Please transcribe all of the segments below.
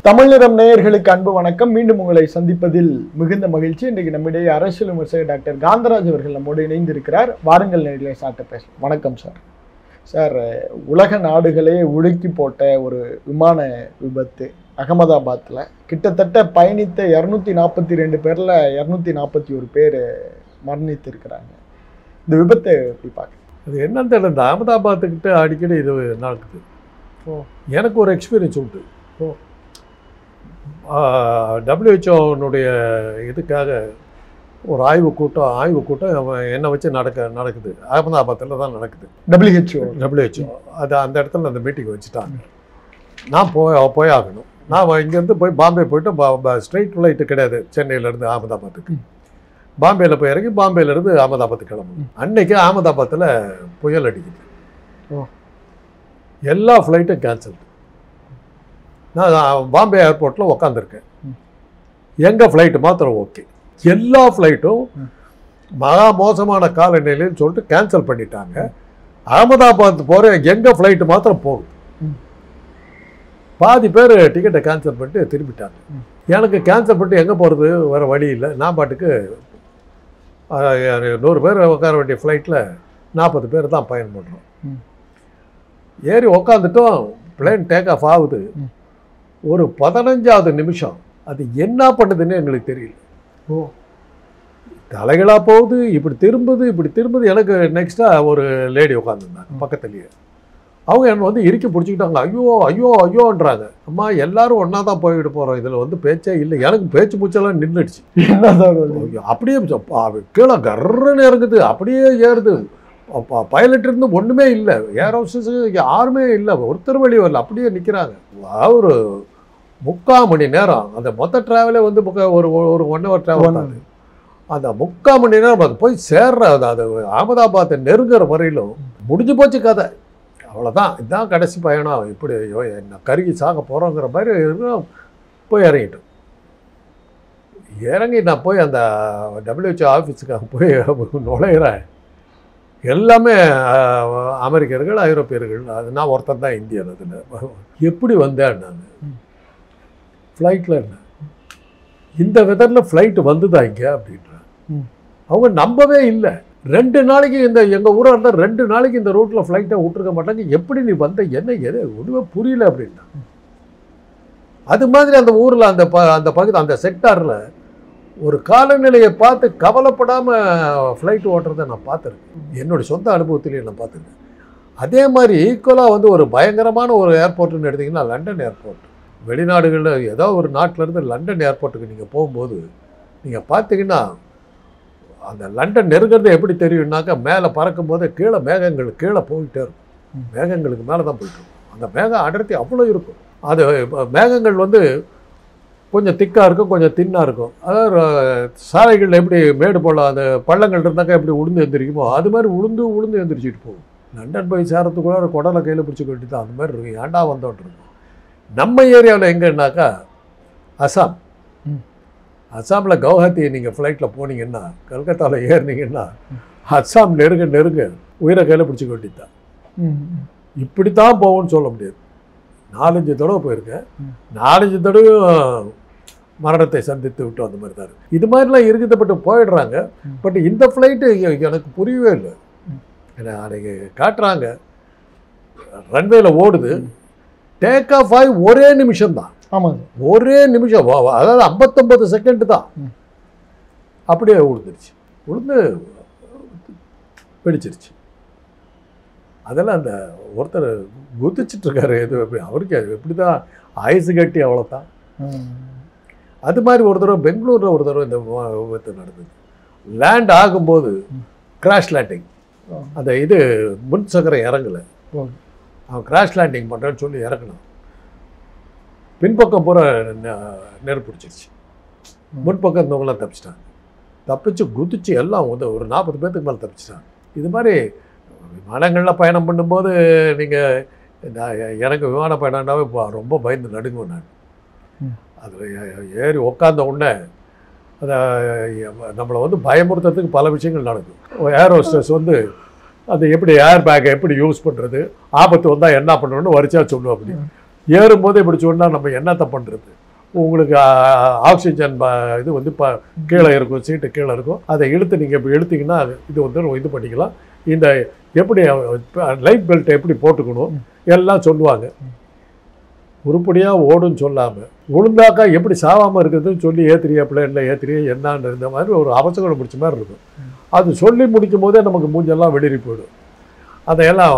தமிழரம் நேயர்களுக்கு அன்பு வணக்கம். மீண்டும் உங்களை சந்திப்பதில் மிகுந்த மகிழ்ச்சி. இன்றைக்கு நம்மிடையே அரசியல் விமர்சகர் டாக்டர் காந்தராஜ் அவர்கள் நம்மோடு இணைந்திருக்கிறார். வாருங்கள் நேரிலே சாட்ட பேசலாம். வணக்கம் சார். சார், உலக நாடுகளே உலுக்கி போட்ட ஒரு விமான விபத்து அகமதாபாத்தில் கிட்டத்தட்ட பயணித்த 242 பேரில் 241 பேர் மரணித்திருக்கிறாங்க. இந்த விபத்தை எப்படி பார்க்க? அது என்னன்னு தெரியல. இந்த அகமதாபாத்துக்கிட்ட அடிக்கடி இது நடக்குது. எனக்கு ஒரு எக்ஸ்பீரியன்ஸ் உண்டு. WHO இதுக்காக ஒரு ஆய்வுக் கூட்டம் என்னை வச்சு நடக்குது. அகமதாபாத்தில் தான் நடக்குது. WHO அது அந்த இடத்துல அந்த மீட்டிங் வச்சுட்டாங்க. நான் போய் ஆகணும். நான் இங்கேருந்து போய் பாம்பே போயிட்டு ஸ்ட்ரெயிட் ஃப்ளைட்டு கிடையாது சென்னையிலேருந்து அகமதாபாத்துக்கு. பாம்பேயில் போய் இறங்கி பாம்பேலேருந்து அகமதாபாத்துக்கு கிளம்பணும். அன்னைக்கு அகமதாபாத்தில் புயல் அடிக்குது. எல்லா ஃப்ளைட்டும் கேன்சல். நான் பாம்பே ஏர்போர்ட்டில் உக்காந்துருக்கேன். எங்கள் ஃப்ளைட்டு மாத்திரம் ஓகே. எல்லா ஃப்ளைட்டும் மகா மோசமான காலநிலைன்னு சொல்லிட்டு கேன்சல் பண்ணிட்டாங்க. அகமதாபாத் போகிற எங்கள் ஃப்ளைட்டு மாத்திரம் போகுது. பாதி பேர் டிக்கெட்டை கேன்சல் பண்ணிட்டு திரும்பிட்டாங்க. எனக்கு கேன்சல் பண்ணிட்டு எங்கே போகிறது வேறு வழி இல்லை. நான் பாட்டுக்கு 100 பேர் உட்கார வேண்டிய ஃப்ளைட்டில் 40 பேர் தான் பயணம் பண்ணுறோம். ஏறி உக்காந்துட்டோம். பிளேன் டேக் ஆஃப் ஆகுது. ஒரு 15வது நிமிஷம் அது என்ன பண்ணுதுன்னு எங்களுக்கு தெரியல. தலைகளாக போகுது, இப்படி திரும்புது. எனக்கு நெக்ஸ்ட்டாக ஒரு லேடி உட்காந்துருந்தாங்க பக்கத்துலேயே. அவங்க என்னை வந்து இறுக்கி பிடிச்சிக்கிட்டாங்க. ஐயோன்றாங்க. அம்மா எல்லாரும் ஒன்றா தான் போய்கிட்டு போகிறோம், இதில் பேச்சே இல்லை. எனக்கு பேச்சு மூச்செல்லாம் நின்றுடுச்சு. அப்படியே கீழே கர்றன்னு இறங்குது, அப்படியே ஏறுது. பைலட் இருந்து ஒன்றுமே இல்லை, ஏர் ஹோஸ்டஸ் யாருமே இல்லை, ஒருத்தர் வழி வரல, அப்படியே நிற்கிறாங்க. ஒரு 3/4 மணி நேரம் அந்த மொத்த ட்ராவலே வந்து ஒரு 1 hour ட்ராவல் தான். அந்த 3/4 மணி நேரம் அது போய் சேர்ற அது அகமதாபாத்தை நெருங்குற வரையிலும் முடிஞ்சு போச்சு கதை. அவ்வளோதான், இதுதான் கடைசி பயணம், இப்படி என்ன கருகி சாக போகிறோங்கிற மாதிரி போய் இறங்கிட்டோம். இறங்கி நான் போய் அந்த WHO ஆஃபீஸுக்காக போய் நுழையிறேன். எல்லாமே அமெரிக்கர்கள், ஐரோப்பியர்கள். அது நான் ஒருத்தன் தான் இந்தியன். அதில் எப்படி வந்தேன் நான் ஃப்ளைட்டில்? என்ன இந்த வெதரில் ஃப்ளைட்டு வந்துதா இங்கே அப்படின்றேன். அவங்க நம்பவே இல்லை. 2 நாளைக்கு எங்கள் ஊராக இருந்தால் 2 நாளைக்கு இந்த ரூட்டில் ஃப்ளைட்டை விட்டுருக்க மாட்டாங்க. எப்படி நீ வந்த, என்ன எது ஒன்றுமே புரியல அப்படின்னா. அது மாதிரி அந்த ஊரில் அந்த பகுதி அந்த செக்டாரில் ஒரு காலநிலையை பார்த்து கவலைப்படாமல் ஃப்ளைட் ஓட்டுறதை நான் பார்த்துருக்கேன். என்னுடைய சொந்த அனுபவத்திலேயே நான் பார்த்துருக்கேன். அதே மாதிரி ஈக்குவலாக வந்து ஒரு பயங்கரமான ஒரு ஏர்போர்ட்டுன்னு எடுத்திங்கன்னா லண்டன் ஏர்போர்ட். வெளிநாடுகளில் ஏதோ ஒரு நாட்டிலேருந்து லண்டன் ஏர்போர்ட்டுக்கு நீங்கள் போகும்போது நீங்கள் பார்த்தீங்கன்னா அந்த லண்டன் நெருங்கிறது எப்படி தெரியும்னாக்கா, மேலே பறக்கும்போது மேகங்கள் கீழே போயிட்டே இருக்கும். மேகங்களுக்கு மேலே தான் போயிட்டு இருக்கும். அந்த மேகம் அடர்த்தி அவ்வளோ இருக்கும். அது மேகங்கள் வந்து கொஞ்சம் திக்காக இருக்கும், கொஞ்சம் தின்னாக இருக்கும். அதாவது சாலைகள் எப்படி மேடு போல் அந்த பள்ளங்கள் இருந்தாக்கா எப்படி உளுந்து எழுந்திரிக்குமோ அது மாதிரி உளுந்து எழுந்திரிச்சிட்டு போகும். லண்டன் போய் சேரத்துக்குள்ள ஒரு குடலை கையில் பிடிச்சிக்க வேண்டியது அந்த மாதிரி இருக்கும். ஏண்டா வந்தோன்ட்டு இருக்கும். நம்ம ஏரியாவில் எங்கன்னாக்கா அஸ்ஸாமில் கவுஹாத்தி நீங்கள் ஃப்ளைட்டில் போனீங்கன்னா, கல்கத்தாவில் ஏறினீங்கன்னா அஸ்ஸாம் நெருங்க உயிரை கையில் பிடிச்சிக்க வேண்டியது தான். இப்படித்தான் போகும்னு சொல்ல முடியாது. 4-5 தடவை போயிருக்கேன். 4-5 தடவையும் மரணத்தை சந்தித்து விட்டு அந்த மாதிரி தான் இருக்குது. இது மாதிரிலாம் இருக்குதுப்பட்டு போயிடுறாங்க. பட் இந்த ஃப்ளைட்டு எனக்கு புரியவே இல்லை. ஏன்னா அன்றைக்கி காட்டுறாங்க ரன்வேல ஓடுது, டேக் ஆஃப் ஆகி ஒரே நிமிஷம் தான். ஆமாங்க, ஒரே நிமிஷம், அதாவது 59 செகண்ட் தான். அப்படியே உளுந்து பிடிச்சிருச்சு. அதெல்லாம் அந்த ஒருத்தர் குதிச்சிட்ருக்காரு. அவருக்கு எப்படி தான் ஐஸு கட்டி அவ்வளோதான். அது மாதிரி ஒரு தடவை பெங்களூரில் ஒரு தடவை இந்த விபத்து நடந்தது. லேண்ட் ஆகும்போது கிராஷ் லேண்டிங், அந்த முன் சக்கரம் இறங்கலை. அவன் கிராஷ் லேண்டிங் பண்ணுறேன்னு சொல்லி இறக்கணும். பின்பக்கம் பூரா நெருப்பு பிடிச்சிருச்சு. முன்பக்கம் இருந்தவங்களாம் தப்பிச்சிட்டாங்க. தப்பிச்சு குதிச்சு எல்லாம் ஒரு 40 பேர்த்துக்கு மேலே தப்பிச்சிட்டாங்க. இது மாதிரி விமானங்களில் பயணம் பண்ணும்போது எனக்கு விமான பயணம்னாவே ரொம்ப பயந்து நடுங்குவேன் நான். அதில் ஏறி உக்காந்த உடனே அதை நம்மளை பயமுறுத்துறதுக்கு பல விஷயங்கள் நடக்கும். ஏர் ஹோஸ்டஸ் அது எப்படி ஏர் பேக்கை எப்படி யூஸ் பண்ணுறது, ஆபத்து வந்தால் என்ன பண்ணணும்னு வரிசையாக சொல்லுவோம். அப்படி ஏறும்போது இப்படி சொன்னால் நம்ம என்னத்தை பண்ணுறது? உங்களுக்கு ஆக்சிஜன் இது வந்து இப்போ கீழே இருக்கும், சீட்டு கீழே இருக்கும், அதை இழுத்து நீங்கள் இப்போ இழுத்தீங்கன்னா இது வந்து இது பண்ணிக்கலாம். இந்த எப்படி லைஃப் பெல்ட்டை எப்படி போட்டுக்கணும் எல்லாம் சொல்லுவாங்க. உருப்படியாக ஓடுன்னு சொல்லாமல் விழுந்தாக்கா எப்படி சாவாமல் இருக்குதுன்னு சொல்லி ஏத்திரியா பிள்ளைல ஏத்திரியா என்னான்னு இருந்த மாதிரி ஒரு அவசரம் பிடிச்ச மாதிரி இருக்கும். அது சொல்லி முடிக்கும் போதே நமக்கு மூஞ்செல்லாம் வெளிரி போயிடும். அதையெல்லாம்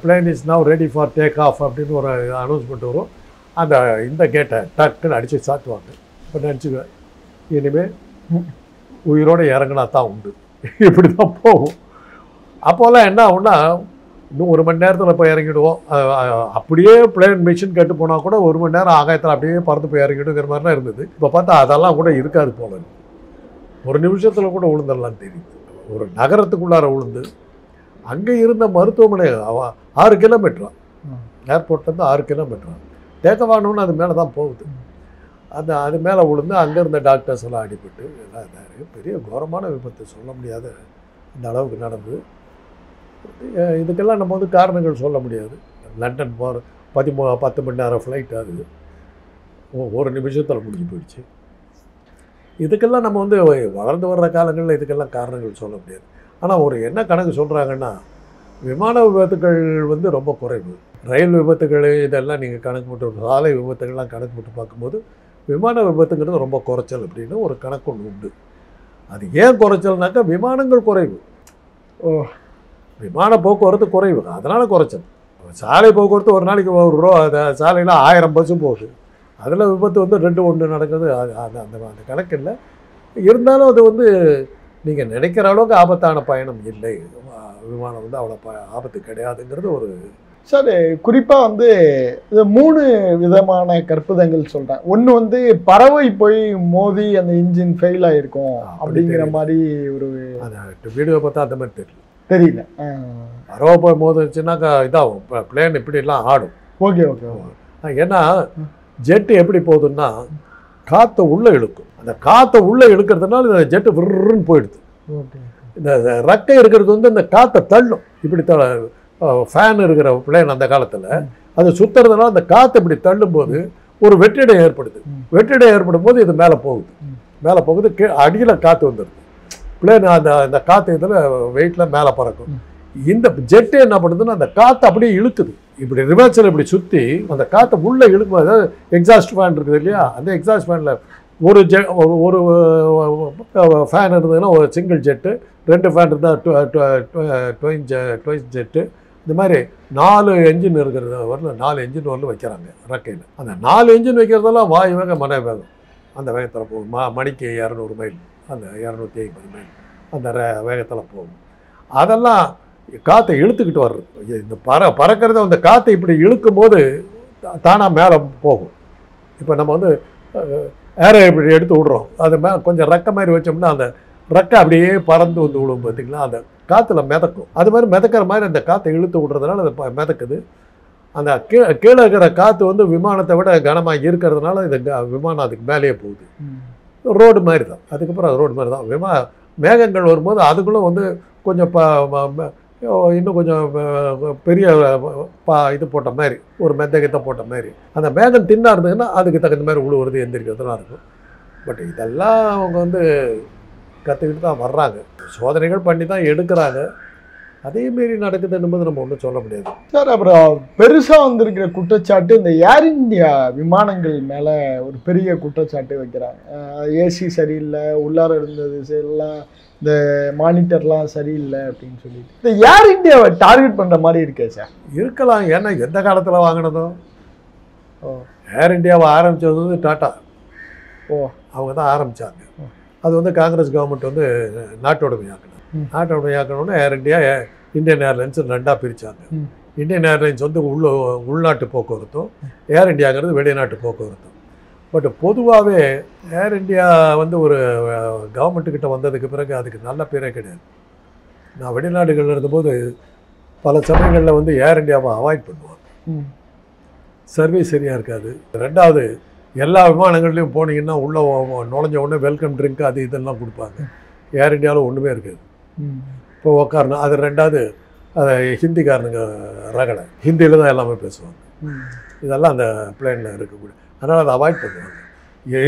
plane is now ready for take off அப்படின்னு ஒரு அனௌன்ஸ்மெண்ட் வரும். அந்த இந்த கேட்டை டக்குன்னு அடித்து சாத்துவாங்க. இப்போ நினச்சிக்குவேன், இனிமேல் உயிரோடு இறங்கினா தான் உண்டு, இப்படி தான் போகும். அப்போல்லாம் என்ன ஆகும்னா, இன்னும் 1 மணி நேரத்தில் போய் இறங்கிடுவோம். அப்படியே பிளேன் மிஷின் கெட்டு போனால் கூட 1 மணி நேரம் ஆகாயத்தில் அப்படியே பறந்து போய் இறங்கிடுங்கிற மாதிரிலாம் இருந்தது. இப்போ பார்த்தா அதெல்லாம் கூட இருக்காது போல. 1 நிமிஷத்தில் கூட விழுந்துடலாம் தெரியுது. ஒரு நகரத்துக்குள்ளார விழுந்து அங்கே இருந்த மருத்துவமனை 6 கிலோமீட்டரா, ஏர்போர்ட்லேருந்து 6 கிலோமீட்டரா, டேக்கவானோன்னு அது மேலே தான் போகுது. அது மேலே விழுந்து அங்கே இருந்த டாக்டர்ஸ் எல்லாம் அடிபட்டு எல்லாம் இதாக பெரிய கோரமான விபத்து, சொல்ல முடியாத அந்த அளவுக்கு நடந்தது. இதுக்கெல்லாம் நம்ம வந்து காரணங்கள் சொல்ல முடியாது. லண்டன் போகிற 10 மணி நேரம் ஃப்ளைட் ஆகுது, 1 நிமிஷத்தில் முடிஞ்சு போயிடுச்சு. இதுக்கெல்லாம் நம்ம வந்து வளர்ந்து வர்ற காலங்களில் இதுக்கெல்லாம் காரணங்கள் சொல்ல முடியாது. ஆனால் ஒரு என்ன கணக்கு சொல்கிறாங்கன்னா, விமான விபத்துகள் வந்து ரொம்ப குறைவு. ரயில் விபத்துகள் இதெல்லாம் நீங்கள் கணக்கு போட்டு, சாலை விபத்துகள்லாம் கணக்கு போட்டு பார்க்கும்போது விமான விபத்துங்கிறது ரொம்ப குறைச்சல் அப்படின்னு ஒரு கணக்கு ஒன்று உண்டு. அது ஏன் குறைச்சல்னாக்கா விமானங்கள் குறைவு, விமான போக்குவரத்து குறைவு, அதனால் குறைச்சல். சாலை போக்குவரத்து ஒரு நாளைக்கு சாலையில் 1000 பஸ்ஸும் போகுது, அதில் விபத்து வந்து 2-1 நடக்குது. அந்த கணக்கு இல்லை. இருந்தாலும் அது வந்து நீங்கள் நினைக்கிற அளவுக்கு ஆபத்தான பயணம் இல்லை. விமானம் வந்து அவ்வளோ ஆபத்து கிடையாதுங்கிறது ஒரு. சார், குறிப்பாக வந்து இது 3 விதமான கற்புதங்கள் சொல்கிறேன். ஒன்று வந்து பறவை போய் மோதி அந்த இன்ஜின் ஃபெயில் ஆகிருக்கும் அப்படிங்கிற மாதிரி ஒரு வீடியோ பார்த்தா அந்த மாதிரி தெரியல. பறவை போய் மோதிச்சுன்னாக்கா இதாகும், பிளேன் இப்படிலாம் ஆடும். Okay okay. ஏன்னா ஜெட்டு எப்படி போகுதுன்னா காற்றை உள்ளே இழுக்கும். அந்த காற்றை உள்ளே இழுக்கிறதுனால இந்த ஜெட்டு விருன்னு போயிடுது. இந்த ரெக்கை இருக்கிறது வந்து இந்த காற்றை தள்ளும். இப்படி ஃபேன் இருக்கிற பிளேன் அந்த காலத்தில் அது சுற்றுறதுனால அந்த காற்று இப்படி தள்ளும்போது ஒரு வெற்றிடம் ஏற்படுது. வெற்றிடம் ஏற்படும் போது இது மேலே போகுது, அடியில் காற்று வந்துடுது. பிளேன் அந்த காற்று இதில் வெயிட்டில் மேலே பறக்கும். இந்த ஜெட்டு என்ன பண்ணுதுன்னா அந்த காற்றை அப்படியே இழுக்குது. இப்படி ரிவர்ஸில் இப்படி சுற்றி அந்த காற்றை உள்ளே இழுக்கும். அதாவது எக்ஸாஸ்ட் ஃபேன் இருக்குது இல்லையா, அந்த எக்ஸாஸ்ட் ஃபேனில் ஒரு ஃபேன் இருந்ததுன்னா ஒரு சிங்கிள் ஜெட்டு, 2 ஃபேன் இருந்தால் ட்வைஸ் ஜெட்டு, இந்த மாதிரி 4 என்ஜின் இருக்கிறது வரல, 4 என்ஜின் வரலும் வைக்கிறாங்க ரெக்கையில். அந்த 4 என்ஜின் வைக்கிறதெல்லாம் வாயு வேகம் மன வேகம் அந்த வேகத்தில் போகும். மணிக்கு 200 மைல், அந்த 250 மைல் அந்த வேகத்தில் போகும். அதெல்லாம் காற்றை இழுத்துக்கிட்டு வர்றது. இந்த பறக்கிறத அந்த காற்றை இப்படி இழுக்கும் போது தானாக மேலே போகும். இப்போ நம்ம வந்து ஏரை இப்படி எடுத்து விட்றோம், அது கொஞ்சம் ரெக்கை மாதிரி வச்சோம்னா அந்த ரெக்கை அப்படியே பறந்து வந்து விழுவும். பார்த்திங்களா, அந்த காற்றுல மிதக்கும். அது மாதிரி மிதக்கிற மாதிரி அந்த காற்றை இழுத்து விட்றதுனால அது மிதக்குது. அந்த கீழே இருக்கிற காற்று வந்து விமானத்தை விட கனமாக இருக்கிறதுனால இது விமானம் அதுக்கு மேலேயே போகுது. ரோடு மாதிரி தான். அதுக்கப்புறம் ரோடு மாதிரி தான் மேகங்கள் வரும்போது அதுக்குள்ளே வந்து கொஞ்சம் இன்னும் கொஞ்சம் பெரிய இது போட்ட மாதிரி, ஒரு மெத்தகத்தை போட்ட மாதிரி அந்த மேகம் தின்னா இருந்ததுன்னா அதுக்கு தகுந்த மாதிரி உழுவுறது எந்திரிக்கிறதுலாம் இருக்கும். பட் இதெல்லாம் அவங்க வந்து கற்றுக்கிட்டு தான் வர்றாங்க, சோதனைகள் பண்ணி தான் எடுக்கிறாங்க. அதேமாரி நடக்குது என்பது நம்ம ஒன்றும் சொல்ல முடியாது சார். அப்புறம் பெருசாக வந்திருக்கிற குற்றச்சாட்டு இந்த ஏர் இந்தியா விமானங்கள் மேலே ஒரு பெரிய குற்றச்சாட்டு வைக்கிறாங்க. ஏசி சரியில்லை, உள்ளார இருந்தது எல்லாம் இந்த மானிட்டர்லாம் சரியில்லை அப்படின்னு சொல்லிட்டு இந்த ஏர் இந்தியாவை டார்கெட் பண்ணுற மாதிரி இருக்கே சார். இருக்கலாம். ஏன்னா எந்த காலத்தில் வாங்கினதோ ஏர் இந்தியாவை ஆரம்பித்தது வந்து டாட்டா. அவங்க தான் ஆரம்பித்தாங்க. அது வந்து காங்கிரஸ் கவர்மெண்ட் வந்து நாட்டோடமையாக்கணும்னு ஏர் இந்தியா இந்தியன் ஏர்லைன்ஸ் 2ஆக பிரித்தாங்க. இந்தியன் ஏர்லைன்ஸ் வந்து உள்நாட்டு போக்குவரத்தும், ஏர் இந்தியாங்கிறது வெளிநாட்டு போக்குவரத்தும். பட் பொதுவாகவே ஏர் இந்தியா வந்து ஒரு கவர்மெண்ட்டுக்கிட்ட வந்ததுக்கு பிறகு அதுக்கு நல்ல பேரே கிடையாது. நான் வெளிநாடுகளில் இருந்தபோது பல சமயங்களில் வந்து ஏர் இந்தியாவை அவாய்ட் பண்ணுவாங்க. சர்வீஸ் சரியாக இருக்காது. 2வது எல்லா விமானங்கள்லையும் போனீங்கன்னா உள்ளே நுழைஞ்ச உடனே வெல்கம் ட்ரிங்க் அது இதெல்லாம் கொடுப்பாங்க. ஏர் இந்தியாவில் ஒன்றுமே இருக்காது. இப்போ உக்காரணும். அது 2வது அதை ஹிந்திக்காரனுங்க ரகலை, ஹிந்தியில் தான் எல்லாமே பேசுவாங்க. இதெல்லாம் அந்த பிளேனில் இருக்கக்கூடிய. அதனால் அதை அவாய்ட் பண்ணுவாங்க.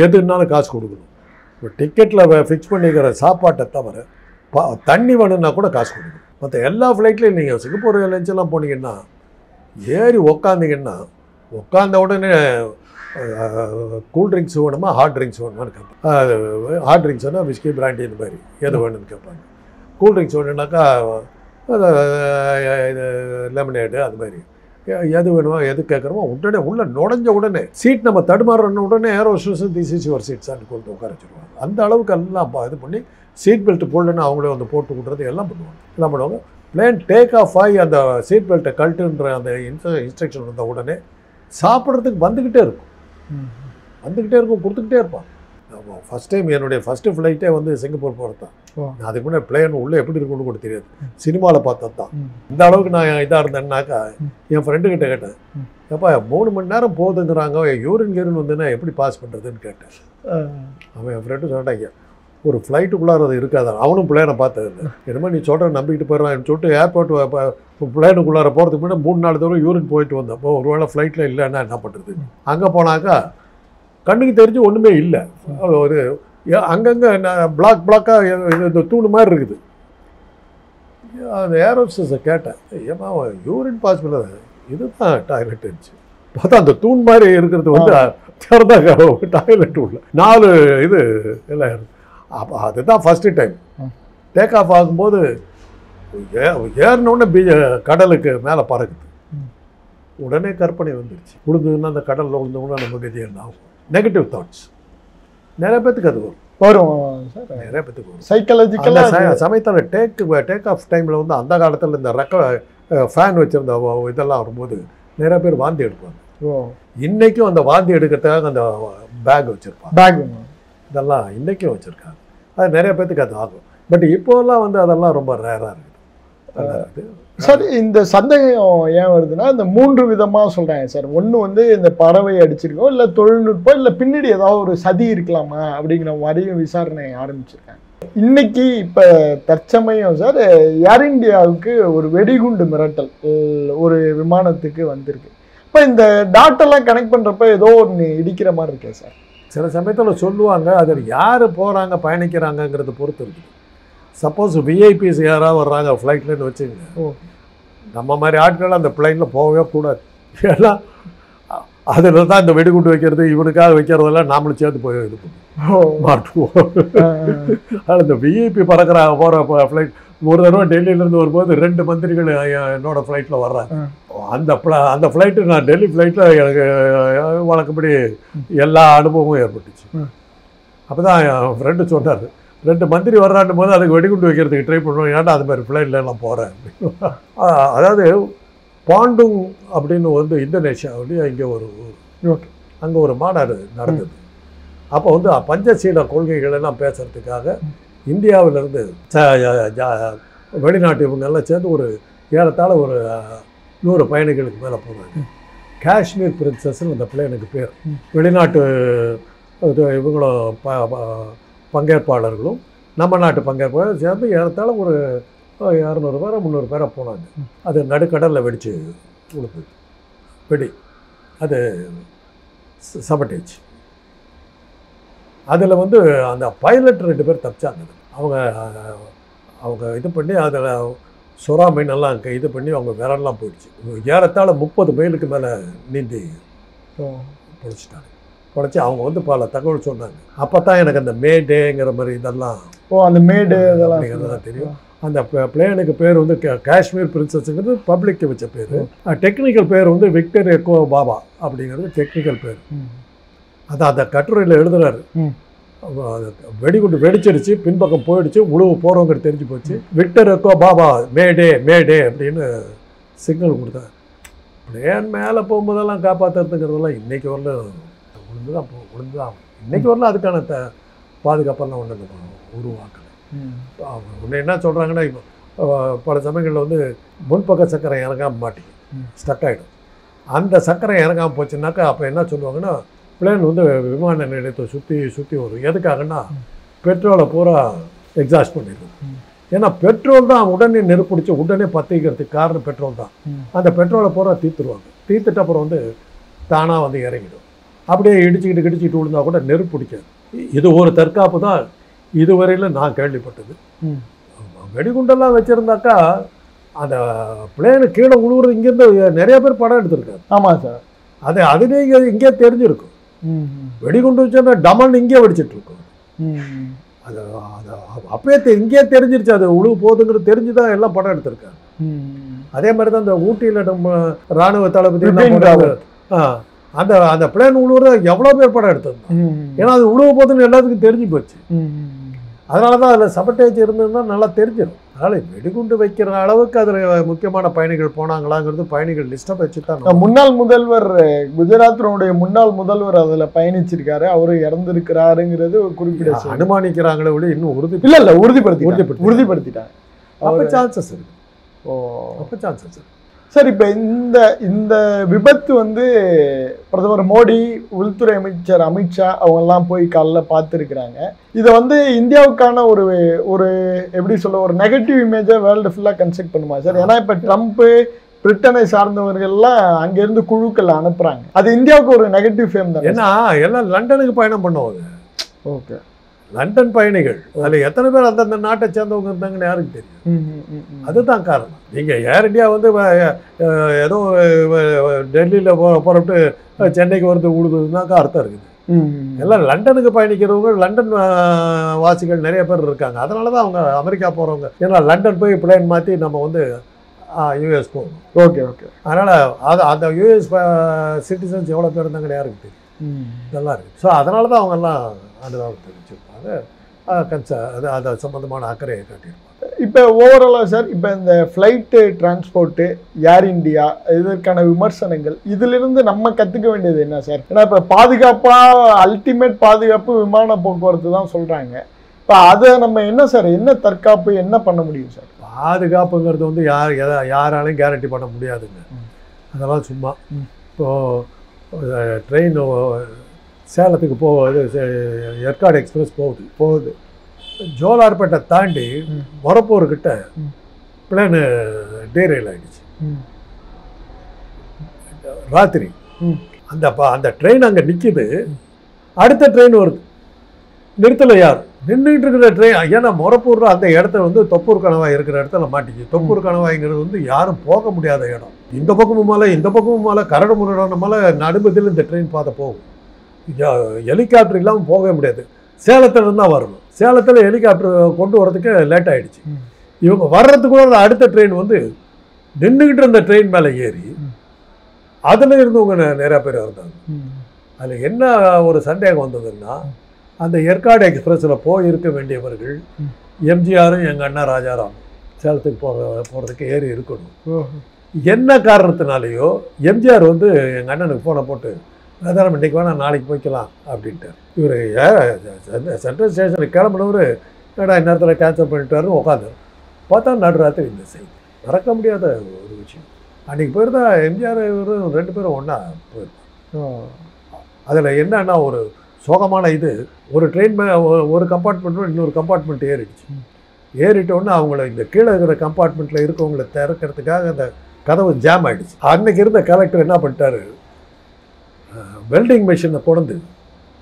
எதுனாலும் காசு கொடுக்கணும். இப்போ டிக்கெட்டில் ஃபிக்ஸ் பண்ணிக்கிற சாப்பாட்டை தவிர தண்ணி வேணும்னா கூட காசு கொடுக்கணும். மற்ற எல்லா ஃப்ளைட்லேயும் நீங்கள் சிங்கப்பூர் ஏர்லைன்ஸ்லாம் போனீங்கன்னா ஏறி உக்காந்திங்கன்னா உட்காந்த உடனே கூல் ட்ரிங்க்ஸ் வேணுமா ஹாட் ட்ரிங்க்ஸ் வேணுமான்னு கேட்பாங்க. ஹாட் ட்ரிங்க்ஸ் வேணால் விஸ்கி பிராண்டி இந்த மாதிரி எது வேணும்னு கேட்பாங்க. கூல் ட்ரிங்க்ஸ் வேணும்னாக்கா இது லெமனேடு அது மாதிரி எது வேணுமோ எது கேட்குறோமோ உடனே உள்ளே நுழைஞ்ச உடனே சீட் நம்ம தடுமாறுன உடனே ஏர் ஹோஸ்டர்ஸ் திஸ் இஸ் யுவர் சீட்ஸான்னு கொடுத்து உட்கார வச்சுருவாங்க. அந்த அளவுக்கு எல்லாம் இது பண்ணி சீட் பெல்ட் போடலன்னு அவங்களே வந்து போட்டு விட்றது எல்லாம் பண்ணுவாங்க. பிளேன் டேக் ஆஃப் ஆகி அந்த சீட் பெல்ட்டை கழட்டுன்ற அந்த இன்ஸ்ட்ரக்ஷன் வந்த உடனே சாப்பிட்றதுக்கு வந்துக்கிட்டே இருக்கும், கொடுத்துக்கிட்டே இருப்பான். ஃபஸ்ட் டைம் என்னுடைய ஃபஸ்ட்டு ஃப்ளைட்டே வந்து சிங்கப்பூர் போகிறது தான். அதுக்கு முன்னாடி பிளேன் உள்ளே எப்படி இருக்குன்னு கூட தெரியாது, சினிமாவில் பார்த்தது தான். இந்த அளவுக்கு நான் இதாக இருந்தேன்னாக்கா என் ஃப்ரெண்டுக்கிட்ட கேட்டேன், எப்பா 3 மணி நேரம் போகுதுங்கிறாங்க, யூரின் வந்துன்னா எப்படி பாஸ் பண்ணுறதுன்னு கேட்டேன். அவன் என் ஃப்ரெண்டு சொன்னாங்க, ஒரு ஃப்ளைட்டுக்குள்ளார அது இருக்காது, அவனும் பிளேனை பார்த்தது இல்லை, என்னமோ நீ சொல்கிற நம்பிக்கிட்டு போயிடுவான்னு சொல்லிட்டு ஏர்போர்ட் பிளேனுக்குள்ளார போகிறதுக்கு முன்னாடி 3-4 தடவை யூரின் போயிட்டு வந்தப்போ ஒரு வேளை ஃப்ளைட்டில் இல்லைன்னா என்ன பண்ணுறது. அங்கே போனாக்கா கண்ணுக்கு தெரிஞ்சு ஒன்றுமே இல்லை, ஒரு அங்கங்கே பிளாக்காக இந்த தூணு மாதிரி இருக்குது. அந்த ஏர் ஹோஸ்டஸை கேட்டேன், ஏமா யூரின் பாஸ் பண்ணது இதுதான் டாய்லெட் இருந்துச்சு. பார்த்தா அந்த தூண் மாதிரி இருக்கிறது வந்து திறந்தாங்க டாய்லெட் உள்ள 4 இது எல்லாம். அப்போ அதுதான் ஃபஸ்ட்டு டைம் டேக் ஆஃப் ஆகும்போது ஏறினோடனே கடலுக்கு மேலே பறக்குது. உடனே கற்பனை வந்துடுச்சு, விழுந்ததுன்னா அந்த கடலில் விழுந்தோம்னா நம்ம கதி என்ன ஆகும். நெகட்டிவ் தாட்ஸ் நிறைய பேத்துக்கு அது வரும் சார், நிறைய பேத்துக்கு வரும் சைக்காலஜிக்கலாக. சமயத்தில் டேக் ஆஃப் டைமில் வந்து அந்த காலத்தில் இந்த ஃபேன் வச்சுருந்த இதெல்லாம் வரும்போது நிறைய பேர் வாந்தி எடுப்பாங்க. இன்றைக்கும் அந்த வாந்தி எடுக்கிறதுக்காக அந்த பேக் வச்சுருப்பாங்க, இதெல்லாம் இன்றைக்கும் வச்சுருக்காங்க. அது நிறைய பேத்துக்கு அது ஆகும். பட் இப்போல்லாம் வந்து அதெல்லாம் ரொம்ப ரேராக இருக்குது சார். இந்த சந்தேகம் ஏன் வருதுன்னா, இந்த 3 விதமாக சொல்கிறாங்க சார். ஒன்று வந்து இந்த பறவை அடிச்சிருக்கோம், இல்லை தொழில்நுட்பம், இல்லை பின்னாடி ஏதாவது ஒரு சதி இருக்கலாமா அப்படிங்கிற மாதிரியும் விசாரணை ஆரம்பிச்சிருக்காங்க. இன்னைக்கு இப்போ தற்சமயம் சார் ஏர் இந்தியாவுக்கு ஒரு வெடிகுண்டு மிரட்டல் ஒரு விமானத்துக்கு வந்திருக்கு. இப்போ இந்த டாட்டெல்லாம் கனெக்ட் பண்ணுறப்ப ஏதோ ஒன்று இடிக்கிற மாதிரி இருக்கே சார். சில சமயத்தில் சொல்லுவாங்க, அதில் யார் போகிறாங்க பயணிக்கிறாங்கங்கிறத பொறுத்து இருக்குது. சப்போஸ் விஐபிஸ் யாராவது வர்றாங்க ஃப்ளைட்லன்னு வச்சுங்க, நம்ம மாதிரி ஆட்கள் அந்த பிளைனில் போகவே கூடாது. ஏன்னா அதில் தான் இந்த வெடிகுண்டு வைக்கிறது இவனுக்காக வைக்கிறதெல்லாம் நாமளும் சேர்த்து போய் இது மாட்டுவோம். ஆனால் இந்த விஐபி போகிற ஃப்ளைட் ஒரு தடவை டெல்லியிலேருந்து வரும்போது 2 மந்திரிகள் என்னோட ஃப்ளைட்டில் வர்றாங்க. அந்த ஃப்ளைட்டு நான் டெல்லி ஃப்ளைட்டில் எனக்கு வழக்கப்படி எல்லா அனுபவமும் ஏற்பட்டுச்சு. அப்போ தான் என் ஃப்ரெண்டு சொன்னார், 2 மந்திரி வர்றான்னும் போது அதுக்கு வெடிகுண்டு வைக்கிறதுக்கு ட்ரை பண்ணுவோம், ஏன்டா அது மாதிரி ஃப்ளைட்லாம் போகிறேன். அதாவது பாண்டுங் அப்படின்னு வந்து இந்தோனேஷியாவிலேயே இங்கே ஒரு அங்கே ஒரு மாநாடு நடந்தது. அப்போ வந்து பஞ்சசீல கொள்கைகள் எல்லாம் பேசுகிறதுக்காக இந்தியாவிலேருந்து வெளிநாட்டு இவங்கெல்லாம் சேர்ந்து ஒரு ஏறத்தாழ ஒரு 100 பயணிகளுக்கு மேலே போனாங்க. காஷ்மீர் பிரின்சஸ்ன்னு அந்த பிளேனுக்கு பேர். வெளிநாட்டு இவங்களும் பங்கேற்பாளர்களும் நம்ம நாட்டு பங்கேற்பாளர்களும் சேர்ந்து ஏறத்தாழ ஒரு 200 பேரை 300 பேரை போனாங்க. அது நடுக்கடலில் வெடிச்சு கொடுத்தது வெடி, அது சபட்டேஜ். அதில் வந்து அந்த பைலட் 2 பேர் தப்பிச்சாங்க. அவங்க இது பண்ணி அதில் சொரா மீனெல்லாம் இது பண்ணி அவங்க விரலாம் போயிடுச்சு. ஏறத்தாழ 30 மைலுக்கு மேலே நீந்தி பொழைச்சிட்டாங்க. பொழைச்சி அவங்க வந்து பல தகவல் சொன்னாங்க. அப்போ தான் எனக்கு அந்த மே டேங்கிற மாதிரி இதெல்லாம் அந்த மே டே இதெல்லாம் தெரியும். அந்த பிளேனுக்கு பேர் வந்து காஷ்மீர் பிரின்சஸ்ங்கிறது பப்ளிக்கு வச்ச பேர். டெக்னிக்கல் பேர் வந்து விக்டர் எக்கோ பாபா அப்படிங்கிறது டெக்னிக்கல் பேர். அதை அந்த கட்டுரையில் எழுதுறாரு. வெடிகுண்டு வெடிச்சிருச்சு, பின்பக்கம் போயிடுச்சு, உழவு போகிறவங்க தெரிஞ்சு போச்சு, விக்டர் எக்கோ பாபா மேடே மேடே அப்படின்னு சிக்னல் கொடுத்தாரு. பிளேன் மேலே போகும்போதெல்லாம் காப்பாற்றுறதுங்கிறதெல்லாம் இன்றைக்கி வரல விழுந்து தான் இன்றைக்கி வரல அதுக்கான பாதுகாப்பெல்லாம் ஒன்று உருவாக்கலை. ஒன்று என்ன சொல்கிறாங்கன்னா, பல சமயங்களில் வந்து முன்பக்க சக்கரை இறங்காமல் மாட்டிக்கும், ஸ்டக் ஆகிடும். அந்த சக்கரை இறங்காமல் போச்சுன்னாக்கா அப்போ என்ன சொல்லுவாங்கன்னா, பிளேன் வந்து விமான நிலையத்தை சுற்றி வரும். எதுக்காகன்னா பெட்ரோலை பூரா எக்ஸாஸ்ட் பண்ணிடுது. ஏன்னா பெட்ரோல் தான் உடனே நெருப்பிடிச்சு உடனே பற்றிக்கிறதுக்கு காரணம் பெட்ரோல் தான். அந்த பெட்ரோலை பூரா தீர்த்துருவாங்க. தீர்த்துட்டு அப்புறம் வந்து தானாக வந்து இறங்கிடும். அப்படியே இடிச்சுக்கிட்டு விழுந்தா கூட நெருப்பு பிடிக்காது. இது ஒரு தற்காப்பு தான் இதுவரையில் நான் கேள்விப்பட்டது. வெடிகுண்டெல்லாம் வச்சுருந்தாக்கா அந்த பிளேனு கீழே உழுவுறது இங்கேருந்து நிறைய பேர் படம் எடுத்திருக்காரு. ஆமாம் சார். அதுவே இங்கே தெரிஞ்சிருக்கும். வெடிகுண்டு வச்சோன்னா டமன் இங்கே வெடிச்சிட்டு இருக்கும். அது அப்பயே இங்கேயே தெரிஞ்சிருச்சு அது உழுவு போகுதுங்கிறது தெரிஞ்சுதான் எல்லாம் படம் எடுத்திருக்காரு. அதே மாதிரி தான் இந்த ஊட்டியில் நம்ம ராணுவ தளபதி அந்த அந்த பிளேன் உழுவுற எவ்வளோ பேர் படம் எடுத்திருந்தோம். ஏன்னா அது உழுவு போகுதுன்னு எல்லாத்துக்கும் தெரிஞ்சு போச்சு. அதனால தான் அதில் சபட்டேஜ் இருந்ததுன்னா நல்லா தெரிஞ்சிடும். அதனால் வெடிகுண்டு வைக்கிற அளவுக்கு அதில் முக்கியமான பயணிகள் போனாங்களாங்கிறது பயணிகள் லிஸ்ட்டை வச்சு தான். முன்னாள் முதல்வர் குஜராத்தினுடைய முன்னாள் முதல்வர் அதில் பயணிச்சிருக்காரு, அவரு இறந்துருக்கிறாருங்கிறது ஒரு குறிப்பிட அனுமானிக்கிறாங்களே விட இன்னும் உறுதிப்படுத்திட்டாங்க. அப்போ சான்சஸ் இருக்கு. அப்போ சான்சஸ் இருக்கு சார். இப்போ இந்த விபத்து வந்து பிரதமர் மோடி, உள்துறை அமைச்சர் அமித்ஷா அவங்கெல்லாம் போய் காலைல பார்த்துருக்குறாங்க. இதை வந்து இந்தியாவுக்கான ஒரு எப்படி சொல்ல ஒரு நெகட்டிவ் இமேஜை வேர்ல்டு ஃபுல்லாக கன்ஸ்ட்ரக்ட் பண்ணுமா சார்? ஏன்னா இப்போ ட்ரம்ப்பு, பிரிட்டனை சார்ந்தவர்கள்லாம் அங்கேருந்து குழுக்கள் அனுப்புகிறாங்க. அது இந்தியாவுக்கு ஒரு நெகட்டிவ் ஃபேம் தான். ஏன்னா எல்லாம் லண்டனுக்கு பயணம் பண்ணுவாங்க. ஓகே, லண்டன் பயணிகள் அதில் எத்தனை பேர் அந்தந்த நாட்டை சேர்ந்தவங்க இருந்தாங்கன்னு யாருக்கு தெரியும்? அதுதான் காரணம். நீங்கள் ஏர் இந்தியா வந்து ஏதோ டெல்லியில் புறப்பட்டு சென்னைக்கு வந்து விடுதுனாக்கா அர்த்தம் இருக்குது. எல்லாம் லண்டனுக்கு பயணிக்கிறவங்க லண்டன் வாசிகள் நிறைய பேர் இருக்காங்க. அதனால தான் அவங்க அமெரிக்கா போகிறவங்க. ஏன்னா லண்டன் போய் பிளேன் மாற்றி நம்ம வந்து யூஎஸ் போகணும். ஓகே. அதனால் அந்த யூஎஸ் சிட்டிசன்ஸ் எவ்வளோ பேர் இருந்தாங்கன்னு யாருக்கு தெரியும்? நல்லா இருக்குது. ஸோ அதனால தான் அவங்கெல்லாம் அனுதாபம் தெரிவிச்சிருப்பாங்க. அது சம்பந்தமான அக்கறையை காட்டியிருப்பாங்க. இப்போ ஓவராலாக சார், இப்போ இந்த ஃப்ளைட்டு டிரான்ஸ்போர்ட்டு, ஏர் இந்தியா, இதற்கான விமர்சனங்கள், இதிலிருந்து நம்ம கற்றுக்க வேண்டியது என்ன சார்? ஏன்னா இப்போ பாதுகாப்பாக அல்டிமேட் பாதுகாப்பு விமான போக்குவரத்து தான் சொல்கிறாங்க. இப்போ அதை நம்ம என்ன சார், என்ன தற்காப்பு என்ன பண்ண முடியும் சார்? பாதுகாப்புங்கிறது வந்து யாராலையும் கேரண்டி பண்ண முடியாதுங்க. அதெல்லாம் சும்மா. இப்போது ட்ரெயின் சேலத்துக்கு போகுது, ஏற்காடு எக்ஸ்பிரஸ் போகுது. ஜோலார்பேட்டை தாண்டி மொரப்பூர்கிட்ட பிளேனு டீரெயில் ஆகிடுச்சு ராத்திரி. அந்த ட்ரெயின் அங்கே நிற்கிது. அடுத்த ட்ரெயின் வருது, நிறுத்தலை யார் நின்றுட்டு இருக்கிற ட்ரெயின். ஏன்னா மொரப்பூர் அந்த இடத்த வந்து தொப்பூர் கணவாய் இருக்கிற இடத்துல மாட்டிச்சு. தொப்பூர் கணவாய்ங்கிறது வந்து யாரும் போக முடியாத இடம். இந்த பக்கமும் மலை கரடு முரடான மலை நடுமதில் இந்த ட்ரெயின் பாதை போகும். ஹெலிகாப்டர் இல்லாமல் போகவே முடியாது. சேலத்தில் தான் வரணும். சேலத்தில் ஹெலிகாப்டர் கொண்டு வரதுக்கு லேட் ஆகிடுச்சு. இவங்க வர்றதுக்குள்ள அடுத்த ட்ரெயின் வந்து நின்றுக்கிட்டு இருந்த ட்ரெயின் மேலே ஏறி அதில் இருந்தவங்க நிறையா பேர் இருந்தாங்க. அதில் என்ன ஒரு சந்தேகம் வந்ததுன்னா, அந்த ஏற்காடு எக்ஸ்பிரஸில் போயிருக்க வேண்டியவர்கள் எம்ஜிஆரும் எங்கள் அண்ணா ராஜாராம் சேலத்துக்கு போகிறதுக்கு ஏறி இருக்கணும். என்ன காரணத்தினாலேயோ எம்ஜிஆர் வந்து எங்கள் அண்ணனுக்கு ஃபோனை போட்டு, அதான் இன்றைக்கி வேணால் நாளைக்கு போய்க்கலாம் அப்படின்ட்டு. இவர் சென்ட்ரல் ஸ்டேஷனுக்கு கிளம்புனவர் ஏடா இந்நேரத்தில் கேன்சல் பண்ணிட்டாருன்னு உட்காந்து பார்த்தா நடுராத்திரி இந்த செய்தி. மறக்க முடியாத ஒரு விஷயம். அன்றைக்கி போயிருந்தா எம்ஜிஆர் இவரும் 2 பேரும் ஒன்றா போயிருந்தோம். அதில் என்னன்னா ஒரு சோகமான இது, ஒரு ட்ரெயின் ஒரு கம்பார்ட்மெண்ட்டும் இன்னொரு கம்பார்ட்மெண்ட் ஏறிட்டோன்னு அவங்கள இந்த கீழே இருக்கிற கம்பார்ட்மெண்ட்டில் இருக்கவங்களை திறக்கிறதுக்காக அந்த கதவு ஜாம் ஆகிடுச்சு. அன்றைக்கி இருந்த கலெக்டர் என்ன பண்ணிட்டாரு, வெல்டிங் மிஷினை கொண்டு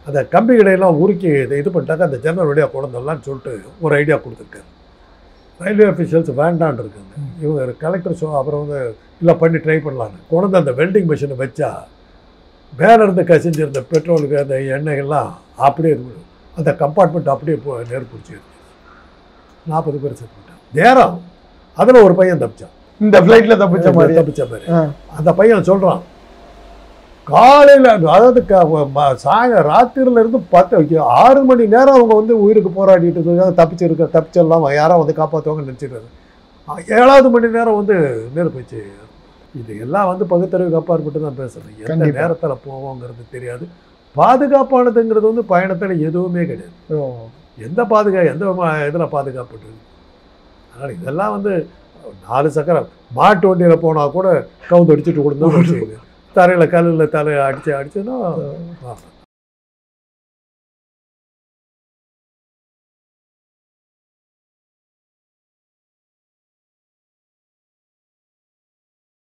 அந்த கம்பி கடையெல்லாம் உருக்கி இது பண்ணிட்டாக்க அந்த ஜன்னல் வழியாக கொண்டுலான்னு சொல்லிட்டு ஒரு ஐடியா கொடுத்துருக்காரு. ரயில்வே அஃபிஷியல்ஸ் வேண்டான் இருக்காங்க. இவங்க கலெக்டர் அப்புறம் வந்து இல்லை பண்ணி ட்ரை பண்ணலான்னு கொண்டு அந்த வெல்டிங் மிஷினை வச்சா மேலே இருந்து கசிஞ்சிருந்த பெட்ரோலுக்கு அந்த எண்ணெய்கள்லாம் அப்படியே இருக்கும். அந்த கம்பார்ட்மெண்ட் அப்படியே நெருப்பு பிடிச்சி 40 பேர் செத்துட்டான். நேரம் அதில் ஒரு பையன் தப்பிச்சான். இந்த ஃப்ளைட்டில் தப்பிச்ச மாதிரி அந்த பையன் சொல்கிறான், காலையில் அதாவது ராத்திரிலேருந்து 6 மணி நேரம் அவங்க வந்து உயிருக்கு போராடிட்டு இருக்காங்க. தப்பிச்சிடலாம் யாரும் வந்து காப்பாற்றுவாங்க நினச்சிடுறாங்க. 7வது மணி நேரம் வந்து நெருப்பிச்சு. இது எல்லாம் வந்து பகுத்தறிவுக்கு அப்பாற்பட்டு தான் பேசுகிறேன். எந்த நேரத்தில் போவோங்கிறது தெரியாது. பாதுகாப்பானதுங்கிறது வந்து பயணத்தில் எதுவுமே கிடையாது. எந்த இதில் பாதுகாப்பு. அதனால் இதெல்லாம் வந்து 4 சக்கரம் மாட்டு வண்டியில் போனால் கூட கவுந்து அடிச்சுட்டு கொடுத்தோம். தரையில் கல்லில் தலையை அடிச்சுன்னா